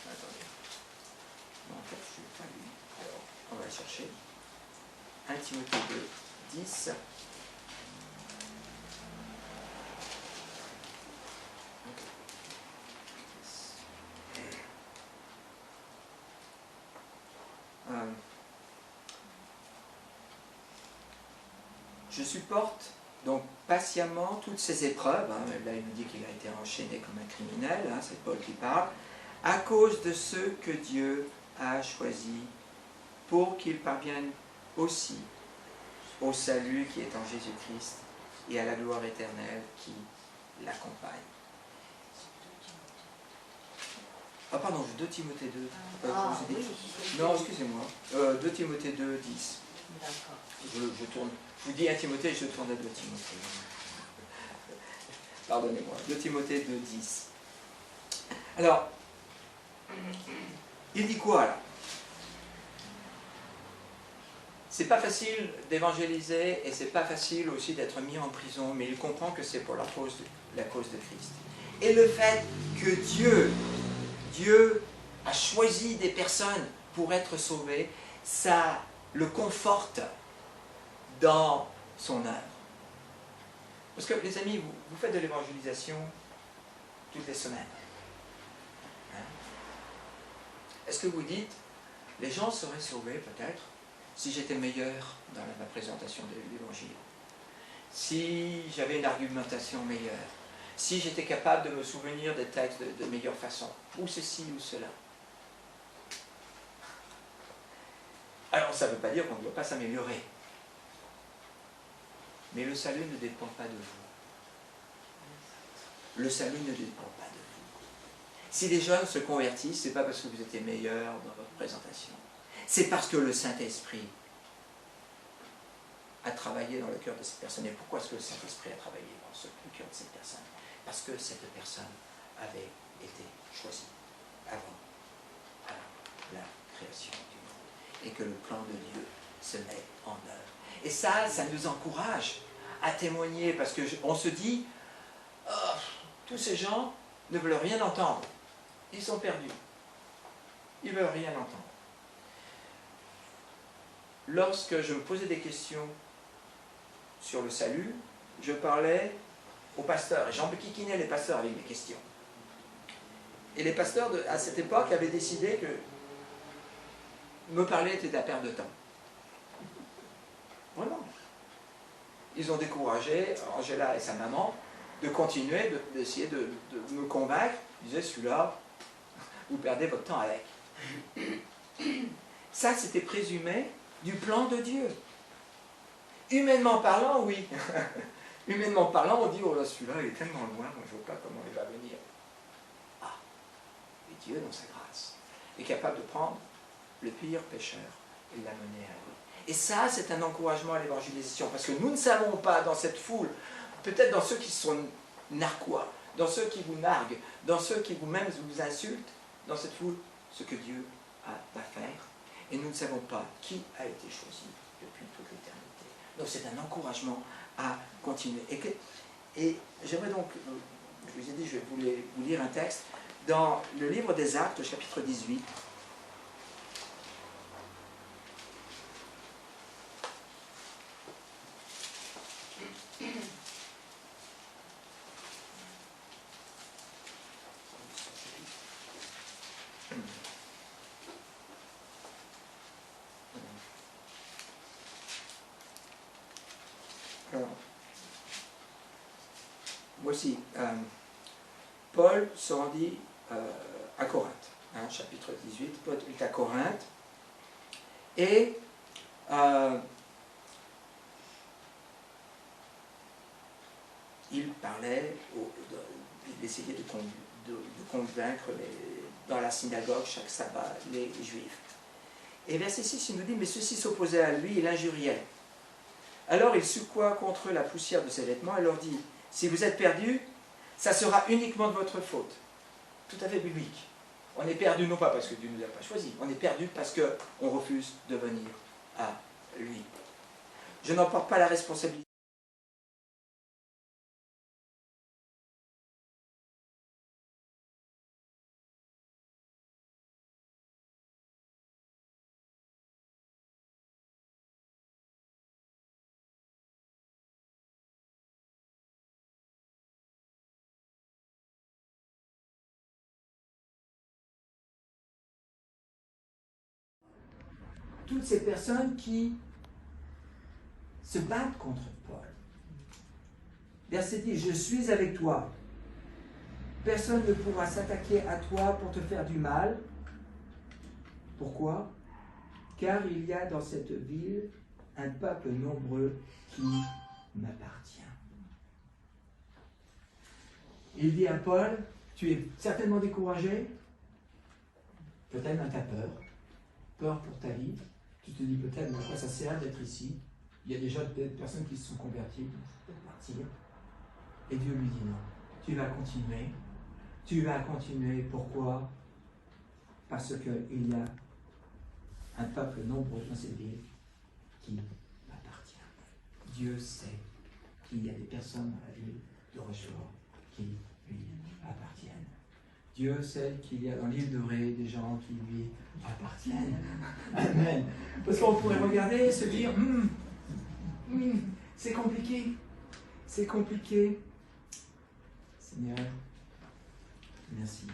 Attendez. Non, en fait, je ne l'ai pas lu. Alors, on va le chercher. 1 Timothée 2, 10. Je supporte donc patiemment toutes ces épreuves. Là, il nous dit qu'il a été enchaîné comme un criminel, c'est Paul qui parle, à cause de ceux que Dieu a choisis pour qu'ils parviennent aussi au salut qui est en Jésus-Christ et à la gloire éternelle qui l'accompagne. Ah pardon, 2 Timothée 2. Oui. Non, excusez-moi. 2 Timothée 2, 10. D'accord. Je tourne. Je vous dis 1 Timothée, je tourne à 2 Timothée. Pardonnez-moi. 2 Timothée 2, 10. Alors, il dit quoi là? C'est pas facile d'évangéliser et c'est pas facile aussi d'être mis en prison, mais il comprend que c'est pour la cause de Christ. Et le fait que Dieu a choisi des personnes pour être sauvées, ça le conforte dans son œuvre. Parce que les amis, vous faites de l'évangélisation toutes les semaines. Est-ce que vous dites, les gens seraient sauvés peut-être si j'étais meilleur dans ma présentation de l'évangile, si j'avais une argumentation meilleure, si j'étais capable de me souvenir des textes de meilleure façon, ou ceci ou cela. Alors ça ne veut pas dire qu'on ne doit pas s'améliorer. Mais le salut ne dépend pas de vous. Le salut ne dépend pas de vous. Si les jeunes se convertissent, ce n'est pas parce que vous étiez meilleur dans votre présentation. C'est parce que le Saint-Esprit a travaillé dans le cœur de cette personne. Et pourquoi est-ce que le Saint-Esprit a travaillé dans le cœur de cette personne? Parce que cette personne avait été choisie avant la création du monde. Et que le plan de Dieu se met en œuvre. Et ça nous encourage à témoigner, parce qu'on se dit, oh, tous ces gens ne veulent rien entendre. Ils sont perdus. Ils ne veulent rien entendre. Lorsque je me posais des questions sur le salut, je parlais aux pasteurs, et j'enquiquinais les pasteurs avec mes questions. Et les pasteurs, à cette époque, avaient décidé que me parler était de la perte de temps. Vraiment. Ils ont découragé Angela et sa maman de continuer, d'essayer de me convaincre. Ils disaient, celui-là, vous perdez votre temps avec. Ça, c'était présumé du plan de Dieu. Humainement parlant, oui. Humainement parlant, on dit, oh là, celui-là, il est tellement loin, moi, je ne vois pas comment il va venir. Ah, et Dieu, dans sa grâce, est capable de prendre le pire pécheur et de l'amener à lui. Et ça, c'est un encouragement à l'évangélisation, parce que nous ne savons pas dans cette foule, peut-être dans ceux qui sont narquois, dans ceux qui vous narguent, dans ceux qui vous-même vous insultent, dans cette foule, ce que Dieu va faire. Et nous ne savons pas qui a été choisi depuis toute l'éternité. Donc c'est un encouragement à continuer. Et j'aimerais donc, je vous ai dit, je vais vous lire un texte, dans le livre des Actes, au chapitre 18, voici, Paul se rendit à Corinthe, chapitre 18, Paul est à Corinthe, et il parlait, il essayait de convaincre dans la synagogue chaque sabbat les Juifs. Et verset 6, il nous dit, mais ceux-ci s'opposaient à lui et l'injuriaient. Alors il secoua contre eux la poussière de ses vêtements et leur dit, si vous êtes perdus, ça sera uniquement de votre faute. Tout à fait biblique. On est perdu non pas parce que Dieu ne nous a pas choisis, on est perdu parce qu'on refuse de venir à lui. Je n'en porte pas la responsabilité. Toutes ces personnes qui se battent contre Paul. Verset 10, je suis avec toi. Personne ne pourra s'attaquer à toi pour te faire du mal. Pourquoi? Car il y a dans cette ville un peuple nombreux qui m'appartient. Il dit à Paul, tu es certainement découragé, peut-être même tu as peur, peur pour ta vie. Tu te dis peut-être, mais à quoi ça sert d'être ici? Il y a déjà des personnes qui se sont converties, donc je peux partir. Et Dieu lui dit non, tu vas continuer. Tu vas continuer, pourquoi? Parce qu'il y a un peuple nombreux dans cette ville qui m'appartient. Dieu sait qu'il y a des personnes dans la ville de Rochefort qui lui appartiennent. Dieu sait qu'il y a dans l'île de Ré des gens qui lui appartiennent. Amen. Parce qu'on pourrait regarder et se dire, c'est compliqué. C'est compliqué. Seigneur, merci.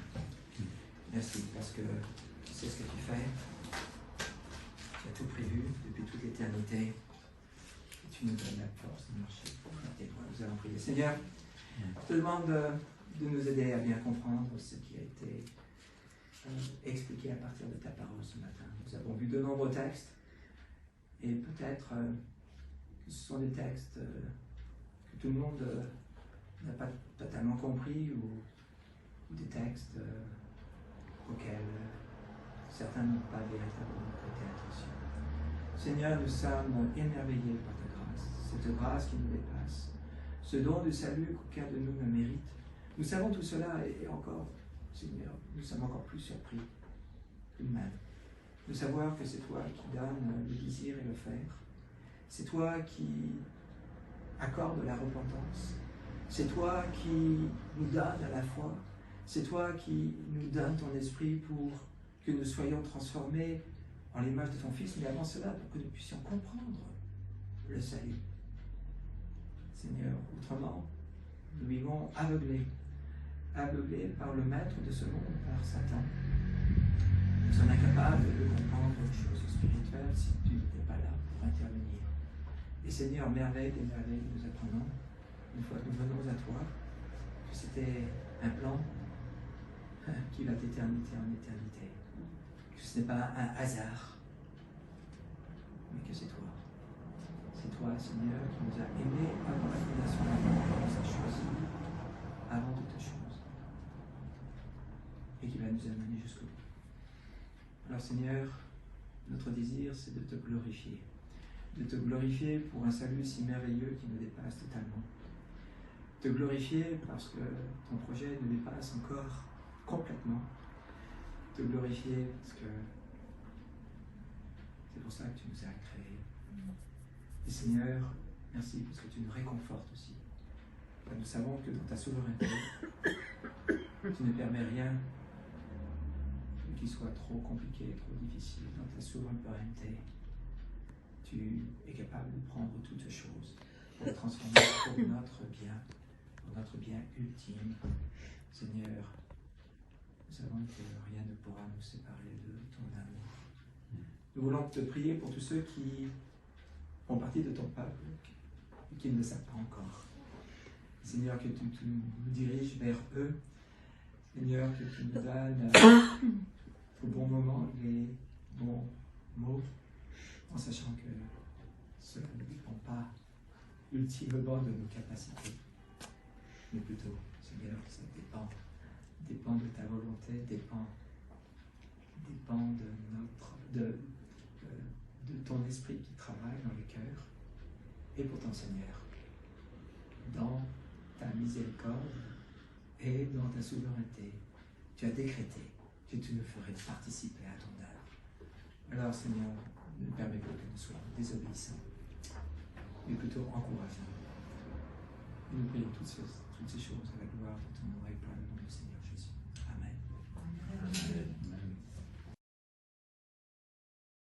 Merci parce que tu sais ce que tu fais. Tu as tout prévu depuis toute l'éternité. Et tu nous donnes la force de marcher pour tes voies. Nous allons prier. Seigneur, je te demande de nous aider à bien comprendre ce qui a été expliqué à partir de ta parole ce matin. Nous avons vu de nombreux textes et peut-être que ce sont des textes que tout le monde n'a pas totalement compris ou des textes auxquels certains n'ont pas véritablement prêté attention. Seigneur, nous sommes émerveillés par ta grâce, cette grâce qui nous dépasse, ce don du salut qu'aucun de nous ne mérite. Nous savons tout cela et encore, Seigneur, nous sommes encore plus surpris que nous-mêmes de savoir que c'est toi qui donnes le désir et le faire. C'est toi qui accordes la repentance. C'est toi qui nous donnes à la foi. C'est toi qui nous donnes ton esprit pour que nous soyons transformés en l'image de ton Fils, mais avant cela, pour que nous puissions comprendre le salut. Seigneur, autrement, nous vivons aveuglés par le maître de ce monde, par Satan. Nous sommes incapables de comprendre les choses spirituelles si tu n'étais pas là pour intervenir. Et Seigneur, merveille des merveilles, nous apprenons, une fois que nous venons à toi, que c'était un plan qui va d'éternité en éternité. Que ce n'est pas un hasard, mais que c'est toi. C'est toi, Seigneur, qui nous a aimés avant la fondation du monde, qui nous a choisis avant toutes choses, et qui va nous amener jusqu'au bout. Alors, Seigneur, notre désir, c'est de te glorifier. De te glorifier pour un salut si merveilleux qui nous dépasse totalement. Te glorifier parce que ton projet nous dépasse encore complètement. Te glorifier parce que c'est pour ça que tu nous as créés. Et Seigneur, merci parce que tu nous réconfortes aussi. Nous savons que dans ta souveraineté, tu ne permets rien qui soit trop compliqué, trop difficile. Dans ta souveraineté, tu es capable de prendre toutes choses pour les transformer pour notre bien ultime. Seigneur, nous savons que rien ne pourra nous séparer de ton amour. Nous voulons te prier pour tous ceux qui font partie de ton peuple et qui ne le savent pas encore. Seigneur, que tu nous diriges vers eux. Seigneur, que tu nous donnes au bon moment les bons mots, en sachant que cela ne dépend pas ultimement de nos capacités, mais plutôt, Seigneur, ça dépend de ta volonté, dépend de ton esprit qui travaille dans le cœur, et pour ton Seigneur, dans ta miséricorde et dans ta souveraineté, tu as décrété que tu nous ferais participer à ton œuvre. Alors Seigneur, ne permets pas que nous soyons désobéissants, mais plutôt encourageants. Et nous prions toutes ces choses à la gloire de ton nom et par le nom du Seigneur Jésus. Amen. Amen.